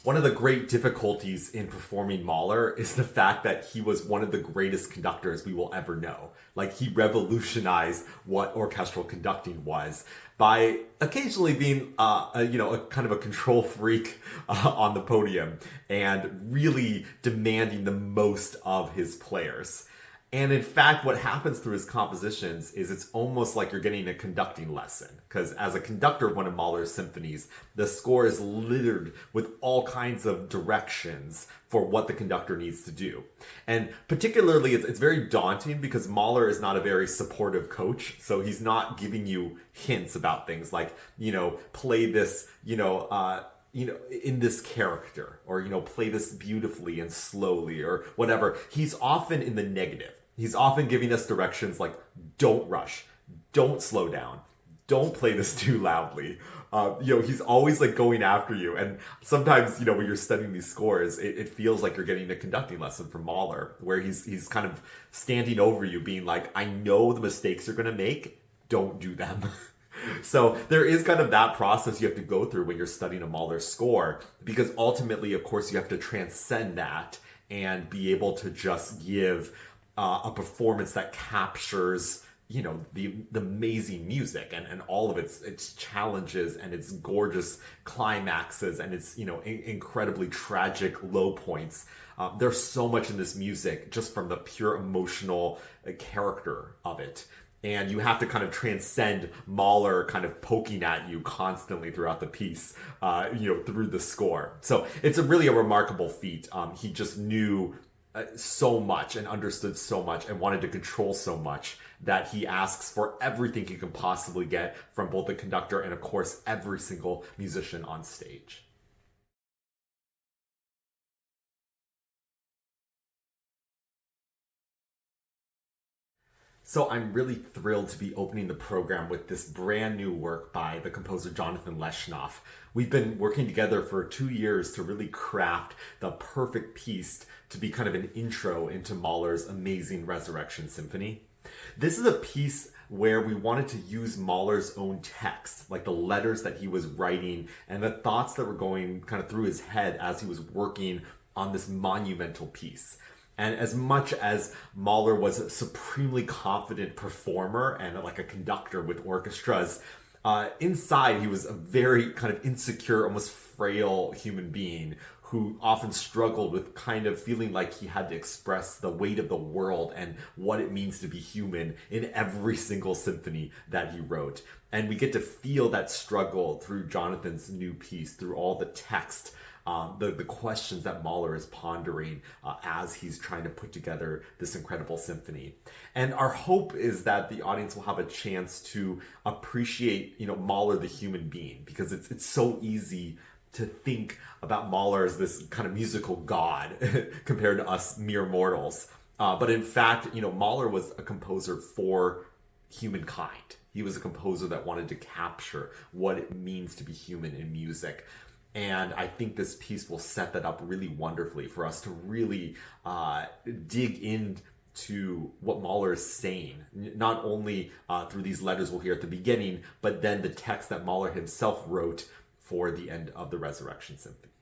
One of the great difficulties in performing Mahler is the fact that he was one of the greatest conductors we will ever know. Like, he revolutionized what orchestral conducting was by occasionally being, a kind of a control freak on the podium and really demanding the most of his players. And in fact, what happens through his compositions is it's almost like you're getting a conducting lesson. Because as a conductor of one of Mahler's symphonies, the score is littered with all kinds of directions for what the conductor needs to do. And particularly, it's very daunting because Mahler is not a very supportive coach. So he's not giving you hints about things like, play this, in this character, or, play this beautifully and slowly, or whatever. He's often in the negative. He's often giving us directions like, don't rush, don't slow down, don't play this too loudly. He's always like going after you. And sometimes, when you're studying these scores, it feels like you're getting a conducting lesson from Mahler, where he's kind of standing over you being like, I know the mistakes you're going to make, don't do them. So there is kind of that process you have to go through when you're studying a Mahler score, because ultimately, of course, you have to transcend that and be able to just give a performance that captures, the amazing music and all of its challenges and its gorgeous climaxes and its, incredibly tragic low points. There's so much in this music just from the pure emotional character of it. And you have to kind of transcend Mahler kind of poking at you constantly throughout the piece, through the score. So it's really a remarkable feat. He just knew so much and understood so much and wanted to control so much that he asks for everything he can possibly get from both the conductor and, of course, every single musician on stage. So I'm really thrilled to be opening the program with this brand new work by the composer Jonathan Leshnoff. We've been working together for 2 years to really craft the perfect piece to be kind of an intro into Mahler's amazing Resurrection Symphony. This is a piece where we wanted to use Mahler's own text, like the letters that he was writing and the thoughts that were going kind of through his head as he was working on this monumental piece. And as much as Mahler was a supremely confident performer and like a conductor with orchestras, inside he was a very kind of insecure, almost frail human being who often struggled with kind of feeling like he had to express the weight of the world and what it means to be human in every single symphony that he wrote. And we get to feel that struggle through Jonathan's new piece, through all the text, the questions that Mahler is pondering as he's trying to put together this incredible symphony. And our hope is that the audience will have a chance to appreciate, Mahler the human being, because it's so easy to think about Mahler as this kind of musical god compared to us mere mortals. But in fact, Mahler was a composer for humankind. He was a composer that wanted to capture what it means to be human in music. And I think this piece will set that up really wonderfully for us to really dig into what Mahler is saying, not only through these letters we'll hear at the beginning, but then the text that Mahler himself wrote for the end of the Resurrection Symphony.